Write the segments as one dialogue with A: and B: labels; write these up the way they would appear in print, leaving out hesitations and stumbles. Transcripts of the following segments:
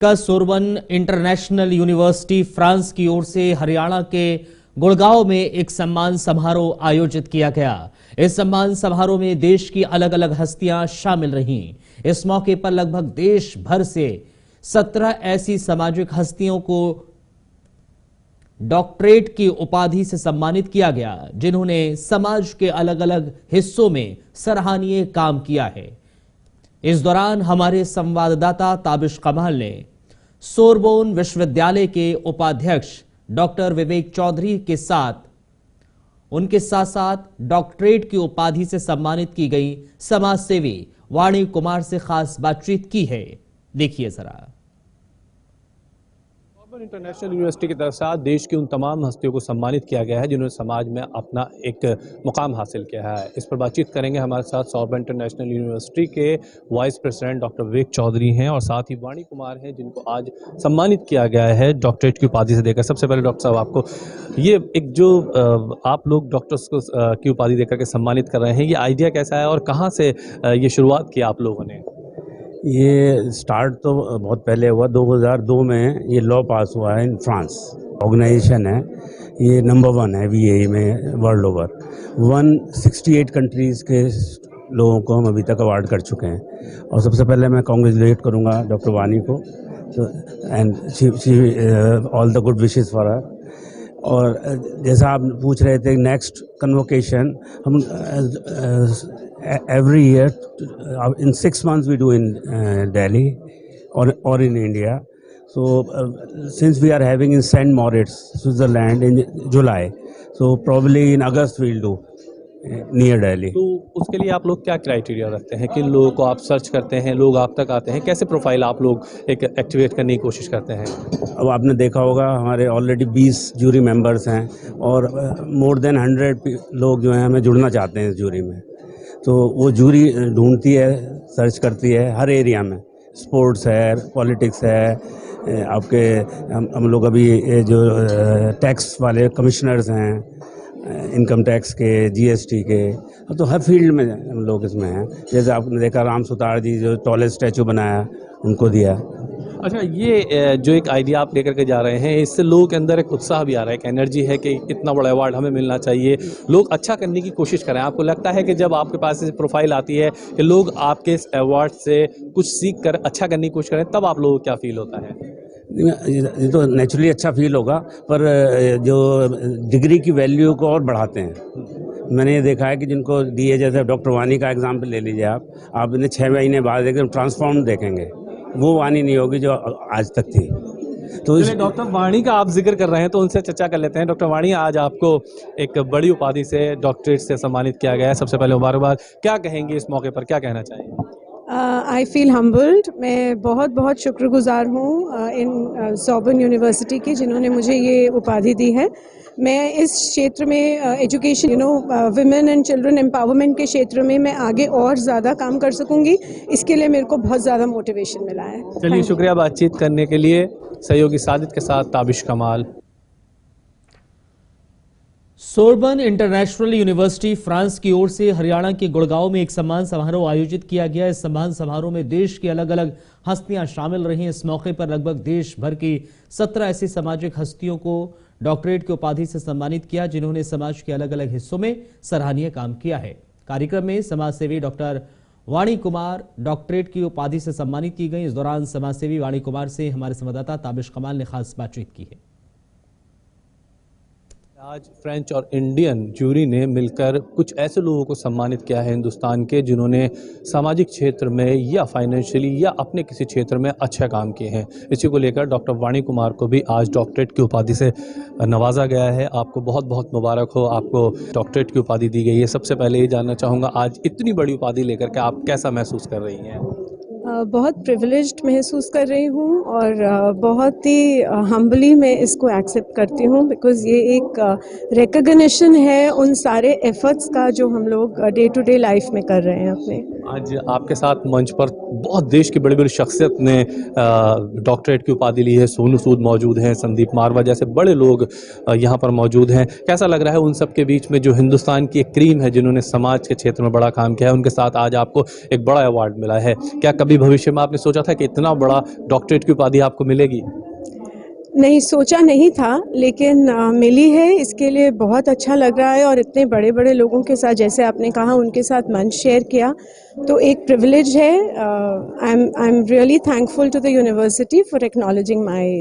A: का सोरबन international university France की ओर से हरियाणा के गुड़गांव में एक सम्मान समारोह आयोजित किया गया। इस सम्मान समारोह में देश की अलग अलग हस्तियां शामिल रहीं। इस मौके पर लगभग देश भर से 17 ऐसी सामाजिक हस्तियों को डॉक्टरेट की उपाधि से सम्मानित किया गया, जिन्होंने समाज के अलग अलग हिस्सों में सराहनीय काम किया है। इस दौरान हमारे संवाददाता ताबिश कमाल ने सोरबोन विश्वविद्यालय के उपाध्यक्ष डॉक्टर विवेक चौधरी के साथ उनके साथ साथ डॉक्टरेट की उपाधि से सम्मानित की गई समाज सेवी वाणी कुमार से खास बातचीत की है। देखिए जरा।
B: सोरबन इंटरनेशनल यूनिवर्सिटी की तरफ से आज देश की उन तमाम हस्तियों को सम्मानित किया गया है जिन्होंने समाज में अपना एक मुकाम हासिल किया है। इस पर बातचीत करेंगे हमारे साथ सोरबन इंटरनेशनल यूनिवर्सिटी के वाइस प्रेसिडेंट डॉक्टर विवेक चौधरी हैं और साथ ही वाणी कुमार हैं, जिनको आज सम्मानित किया गया है डॉक्टरेट की उपाधि से देकर। सबसे पहले डॉक्टर साहब, आपको ये एक जो आप लोग डॉक्टर्स को की उपाधि देकर के सम्मानित कर रहे हैं, ये आइडिया कैसा है और कहाँ से ये शुरुआत की आप लोगों ने?
C: ये स्टार्ट तो बहुत पहले हुआ, 2002 में ये लॉ पास हुआ है इन फ्रांस। ऑर्गेनाइजेशन है, ये नंबर 1 है VAE में वर्ल्ड ओवर। 168 कंट्रीज़ के लोगों को हम अभी तक अवार्ड कर चुके हैं। और सबसे पहले मैं कॉन्ग्रेचुलेट करूँगा डॉक्टर वानी को, and all the good wishes for her. और जैसा आप पूछ रहे थे नेक्स्ट कन्वोकेशन, हम every year in 6 months we do in Delhi or in India. So since we are having in St. Moritz, Switzerland in July, so probably in August we'll do near Delhi.
B: तो उसके लिए आप लोग क्या criteria रखते हैं? किन लोगों को आप सर्च करते हैं, लोग आप तक आते हैं, कैसे प्रोफाइल आप लोग एक एक्टिवेट करने की कोशिश करते हैं?
C: अब आपने देखा होगा हमारे ऑलरेडी 20 जूरी मेंबर्स हैं और मोर देन 100 लोग जो हैं हमें जुड़ना चाहते हैं इस जूरी में। तो वो जूरी ढूंढती है, सर्च करती है हर एरिया में। स्पोर्ट्स है, पॉलिटिक्स है, आपके हम लोग अभी जो टैक्स वाले कमिश्नर्स हैं, इनकम टैक्स के, GST के, तो हर फील्ड में हम लोग इसमें हैं। जैसे आपने देखा राम सुतार जी जो टॉलेस्ट स्टैचू बनाया, उनको दिया।
B: अच्छा, ये जो एक आइडिया आप लेकर के जा रहे हैं, इससे लोगों के अंदर एक उत्साह भी आ रहा है, एक एनर्जी है कि इतना बड़ा अवार्ड हमें मिलना चाहिए, लोग अच्छा करने की कोशिश करें। आपको लगता है कि जब आपके पास ऐसी प्रोफाइल आती है कि लोग आपके इस अवार्ड से कुछ सीख कर अच्छा करने की कोशिश करें, तब आप लोगों को क्या फील होता है?
C: ये तो नेचुरली अच्छा फील होगा, पर जो डिग्री की वैल्यू को और बढ़ाते हैं। मैंने ये देखा है कि जिनको दिए, जैसे डॉक्टर वानी का एग्जाम्पल ले लीजिए आप इन्हें 6 महीने बाद एकदम ट्रांसफॉर्म देखेंगे, वो वानी नहीं होगी जो आज तक थी। तो
B: डॉक्टर वाणी का आप जिक्र कर रहे हैं तो उनसे चर्चा कर लेते हैं। डॉक्टर वाणी, आज आपको एक बड़ी उपाधि से, डॉक्टरेट से सम्मानित किया गया है। सबसे पहले मुबारकबाद। क्या कहेंगे इस मौके पर, क्या कहना चाहेंगे?
D: I feel humbled. मैं बहुत बहुत शुक्रगुजार हूँ इन सोरबन यूनिवर्सिटी की, जिन्होंने मुझे ये उपाधि दी है। मैं इस क्षेत्र में education, women and children empowerment के क्षेत्र में मैं आगे और ज़्यादा काम कर सकूँगी। इसके लिए मेरे को बहुत ज़्यादा मोटिवेशन मिला है।
B: चलिए, शुक्रिया बातचीत करने के लिए। सहयोगी साजिद के साथ ताबिश कमाल।
A: सोरबन इंटरनेशनल यूनिवर्सिटी फ्रांस की ओर से हरियाणा के गुड़गांव में एक सम्मान समारोह आयोजित किया गया। इस सम्मान समारोह में देश की अलग अलग हस्तियां शामिल रही। इस मौके पर लगभग देश भर की 17 ऐसी सामाजिक हस्तियों को डॉक्टरेट की उपाधि से सम्मानित किया, जिन्होंने समाज के अलग अलग हिस्सों में सराहनीय काम किया है। कार्यक्रम में समाज सेवी डॉक्टर वाणी कुमार डॉक्टरेट की उपाधि से सम्मानित की गई। इस दौरान समाज सेवी वाणी कुमार से हमारे संवाददाता ताबिश कमाल ने खास बातचीत की है।
B: आज फ्रेंच और इंडियन जूरी ने मिलकर कुछ ऐसे लोगों को सम्मानित किया है हिंदुस्तान के, जिन्होंने सामाजिक क्षेत्र में या फाइनेंशियली या अपने किसी क्षेत्र में अच्छा काम किए हैं। इसी को लेकर डॉक्टर वाणी कुमार को भी आज डॉक्टरेट की उपाधि से नवाजा गया है। आपको बहुत बहुत मुबारक हो, आपको डॉक्टरेट की उपाधि दी गई है। सबसे पहले ये जानना चाहूँगा, आज इतनी बड़ी उपाधि लेकर के आप कैसा महसूस कर रही हैं?
D: बहुत प्रिविलेज्ड महसूस कर रही हूँ और बहुत ही हम्बली मैं इसको एक्सेप्ट करती हूँ, बिकॉज़ ये एक रिकॉग्निशन है उन सारे एफर्ट्स का जो हम लोग डे टू डे लाइफ में कर रहे हैं अपने।
B: आज आपके साथ मंच पर बहुत देश की बड़ी बड़ी शख्सियत ने डॉक्टरेट की उपाधि ली है। सोनू सूद मौजूद हैं, संदीप मारवा जैसे बड़े लोग यहाँ पर मौजूद हैं। कैसा लग रहा है उन सब के बीच में जो हिंदुस्तान की एक क्रीम है, जिन्होंने समाज के क्षेत्र में बड़ा काम किया है, उनके साथ आज आपको एक बड़ा अवार्ड मिला है। क्या कभी भविष्य में आपने सोचा था कि इतना बड़ा डॉक्टरेट की उपाधि आपको मिलेगी?
D: नहीं, सोचा नहीं था, लेकिन मिली है, इसके लिए बहुत अच्छा लग रहा है। और इतने बड़े बड़े लोगों के साथ, जैसे आपने कहा, उनके साथ मंच शेयर किया, तो एक प्रिविलेज है। I am really thankful to the university for acknowledging my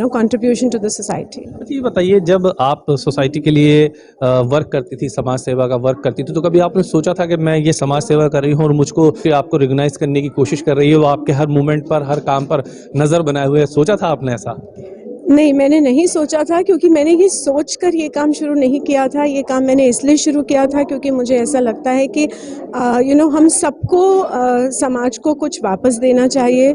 D: contribution to the society.
B: अच्छा, ये बताइए, जब आप सोसाइटी के लिए वर्क करती थी, समाज सेवा का वर्क करती थी, तो कभी आपने सोचा था कि मैं ये समाज सेवा कर रही हूँ और मुझको आपको रिकॉग्नाइज करने की कोशिश कर रही है, वो आपके हर मूवमेंट पर, हर काम पर नज़र बनाए हुए है? सोचा था आपने ऐसा?
D: नहीं, मैंने नहीं सोचा था, क्योंकि मैंने ये सोचकर ये काम शुरू नहीं किया था। ये काम मैंने इसलिए शुरू किया था क्योंकि मुझे ऐसा लगता है कि हम सबको समाज को कुछ वापस देना चाहिए।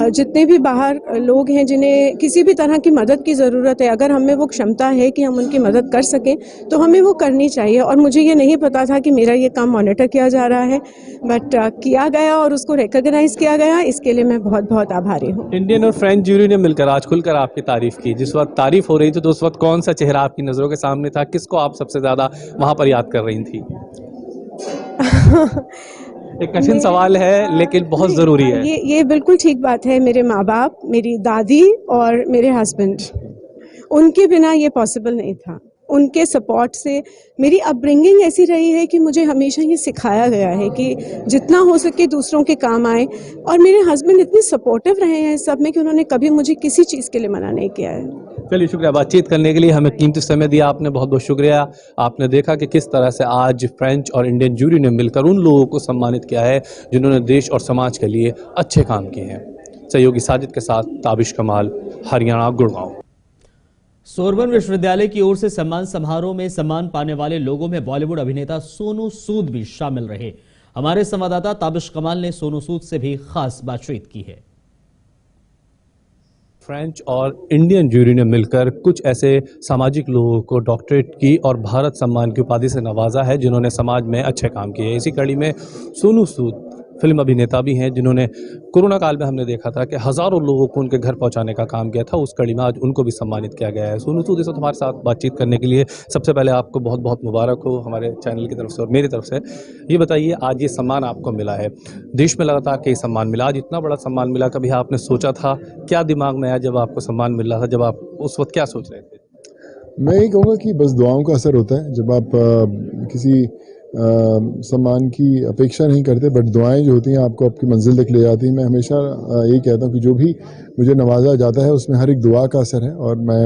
D: जितने भी बाहर लोग हैं जिन्हें किसी भी तरह की मदद की ज़रूरत है, अगर हमें वो क्षमता है कि हम उनकी मदद कर सकें, तो हमें वो करनी चाहिए। और मुझे ये नहीं पता था कि मेरा ये काम मॉनिटर किया जा रहा है, बट किया गया और उसको रिकॉग्नाइज किया गया। इसके लिए मैं बहुत बहुत आभारी हूँ।
B: इंडियन और फ्रेंच जूरी ने मिलकर आज खुलकर आपकी तारीफ की। जिस वक्त तारीफ हो रही थी, तो उस वक्त कौन सा चेहरा आपकी नज़रों के सामने था? किसको आप सबसे ज़्यादा वहाँ पर याद कर रही थी? एक कठिन सवाल है, लेकिन बहुत ज़रूरी है।
D: ये बिल्कुल ठीक बात है। मेरे माँ बाप, मेरी दादी और मेरे हस्बैंड, उनके बिना ये पॉसिबल नहीं था। उनके सपोर्ट से मेरी अपब्रिंगिंग ऐसी रही है कि मुझे हमेशा ये सिखाया गया है कि जितना हो सके दूसरों के काम आए। और मेरे हस्बैंड इतने सपोर्टिव रहे हैं सब में कि उन्होंने कभी मुझे किसी चीज़ के लिए मना नहीं किया है।
B: चलिए, शुक्रिया बातचीत करने के लिए, हमें कीमती समय दिया आपने, बहुत बहुत शुक्रिया। आपने देखा कि किस तरह से आज फ्रेंच और इंडियन जूरी ने मिलकर उन लोगों को सम्मानित किया है जिन्होंने देश और समाज के लिए अच्छे काम किए हैं। सहयोगी साजिद के साथ ताबिश कमाल, हरियाणा, गुड़गांव।
A: सोरबन विश्वविद्यालय की ओर से सम्मान समारोह में सम्मान पाने वाले लोगों में बॉलीवुड अभिनेता सोनू सूद भी शामिल रहे। हमारे संवाददाता ताबिश कमाल ने सोनू सूद से भी खास बातचीत की है।
B: फ्रेंच और इंडियन जूरी ने मिलकर कुछ ऐसे सामाजिक लोगों को डॉक्टरेट की और भारत सम्मान की उपाधि से नवाजा है जिन्होंने समाज में अच्छे काम किए। इसी कड़ी में सोनू सूद फिल्म अभिनेता भी हैं जिन्होंने कोरोना काल में हमने देखा था कि हज़ारों लोगों को उनके घर पहुंचाने का काम किया था। उस कड़ी में आज उनको भी सम्मानित किया गया है। सोनू सूद इस वक्त हमारे साथ बातचीत करने के लिए, सबसे पहले आपको बहुत बहुत मुबारक हो हमारे चैनल की तरफ से और मेरी तरफ से। ये बताइए, आज ये सम्मान आपको मिला है, देश में लगातार कई सम्मान मिला, आज इतना बड़ा सम्मान मिला, कभी आपने सोचा था? क्या दिमाग में आया जब आपको सम्मान मिल रहा था? जब आप उस वक्त क्या सोच रहे थे?
E: मैं ये कहूँगा कि बस दुआओं का असर होता है। जब आप किसी सम्मान की अपेक्षा नहीं करते, बट दुआएं जो होती हैं आपको आपकी मंजिल तक ले जाती हैं। मैं हमेशा यही कहता हूँ कि जो भी मुझे नवाजा जाता है उसमें हर एक दुआ का असर है, और मैं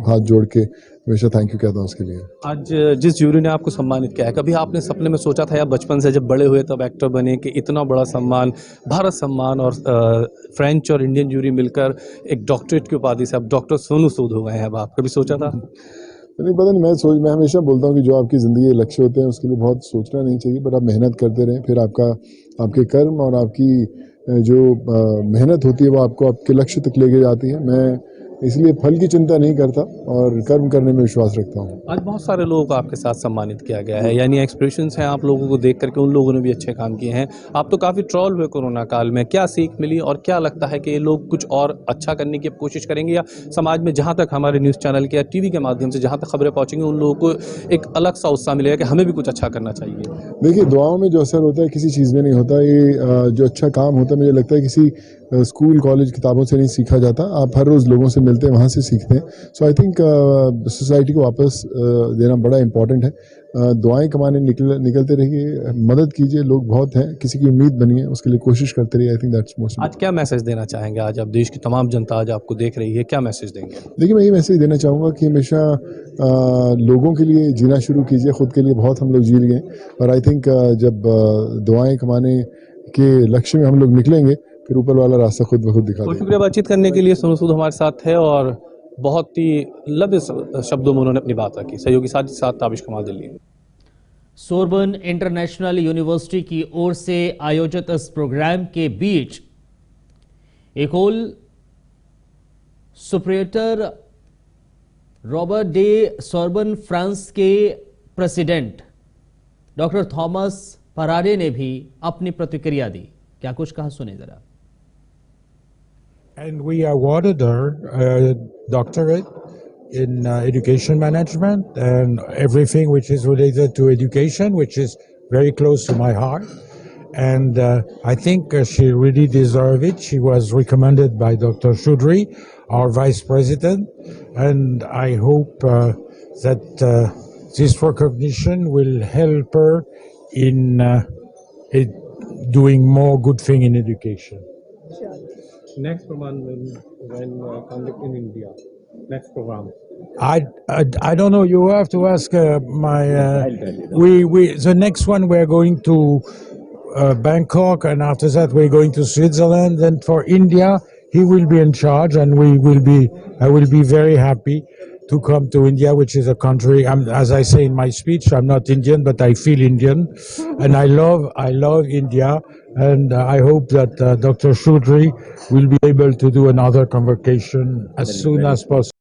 E: हाथ जोड़ के हमेशा थैंक यू कहता हूँ उसके लिए।
B: आज जिस जूरी ने आपको सम्मानित किया है, कभी आपने सपने में सोचा था या बचपन से जब बड़े हुए तब एक्टर बने कि इतना बड़ा सम्मान, भारत सम्मान और फ्रेंच और इंडियन जूरी मिलकर एक डॉक्टरेट की उपाधि से अब डॉक्टर सोनू सूद हो गए हैं? अब आप कभी सोचा था?
E: नहीं, पता नहीं, मैं हमेशा बोलता हूँ कि जो आपकी ज़िंदगी के लक्ष्य होते हैं उसके लिए बहुत सोचना नहीं चाहिए, बट आप मेहनत करते रहें, फिर आपके कर्म और आपकी जो मेहनत होती है वो आपको आपके लक्ष्य तक लेके जाती है। मैं इसलिए फल की चिंता नहीं करता और कर्म करने में विश्वास रखता हूँ।
B: आज बहुत सारे लोगों को आपके साथ सम्मानित किया गया है, यानी एक्सप्रेशंस हैं आप लोगों को देख करके, उन लोगों ने भी अच्छे काम किए हैं। आप तो काफ़ी ट्रोल हुए कोरोना काल में, क्या सीख मिली और क्या लगता है कि ये लोग कुछ और अच्छा करने की कोशिश करेंगे, या समाज में जहाँ तक हमारे न्यूज़ चैनल के या टीवी के माध्यम से जहाँ तक खबरें पहुँचेंगी उन लोगों को एक अलग सा उत्साह मिलेगा कि हमें भी कुछ अच्छा करना चाहिए?
E: देखिए, दुआओं में जो असर होता है किसी चीज़ में नहीं होता। ये जो अच्छा काम होता है मुझे लगता है किसी स्कूल कॉलेज किताबों से नहीं सीखा जाता। आप हर रोज़ लोगों से मिलते हैं, वहाँ से सीखते हैं। सो आई थिंक सोसाइटी को वापस देना बड़ा इंपॉर्टेंट है। दुआएं कमाने निकलते रहिए, मदद कीजिए, लोग बहुत हैं, किसी की उम्मीद बनिए, उसके लिए कोशिश करते रहिए। I think that's most.
B: आज क्या मैसेज देना चाहेंगे? आज आप देश की तमाम जनता आज आपको देख रही है, क्या मैसेज देंगे?
E: देखिए, मैं ये मैसेज देना चाहूँगा कि हमेशा लोगों के लिए जीना शुरू कीजिए। खुद के लिए बहुत हम लोग जी लिए, और आई थिंक जब दुआएं कमाने के लक्ष्य में हम लोग निकलेंगे, फिर ऊपर वाला रास्ता खुद ब खुद दिखा देगा।
B: शुक्रिया बातचीत करने के लिए। सोनू सूद हमारे साथ है और बहुत ही लंबे शब्दों में उन्होंने अपनी बात रखी। सहयोगी साजिद साथ ताबिश कमाल, दिल्ली।
A: सोरबन इंटरनेशनल यूनिवर्सिटी की ओर से आयोजित इस प्रोग्राम के बीच एकोल सुपरेटर रॉबर्ट डे सोरबन फ्रांस के प्रेसिडेंट डॉक्टर थॉमस पराडे ने भी अपनी प्रतिक्रिया दी। क्या कुछ कहा सुने जरा।
F: And we awarded her a doctorate in education management and everything which is related to education, which is very close to my heart. And I think she really deserved it. She was recommended by Dr. Choudhury, our vice president, and I hope that this recognition will help her in doing more good thing in education.
B: Next program when conduct in India. Next program.
F: I don't know. You have to ask my. We the next one we're going to Bangkok, and after that we're going to Switzerland. And for India, he will be in charge, and I will be very happy to come to India, which is a country. As I say in my speech, I'm not Indian, but I feel Indian, and I love India. And I hope that Dr. Choudhury will be able to do another convocation as soon as possible.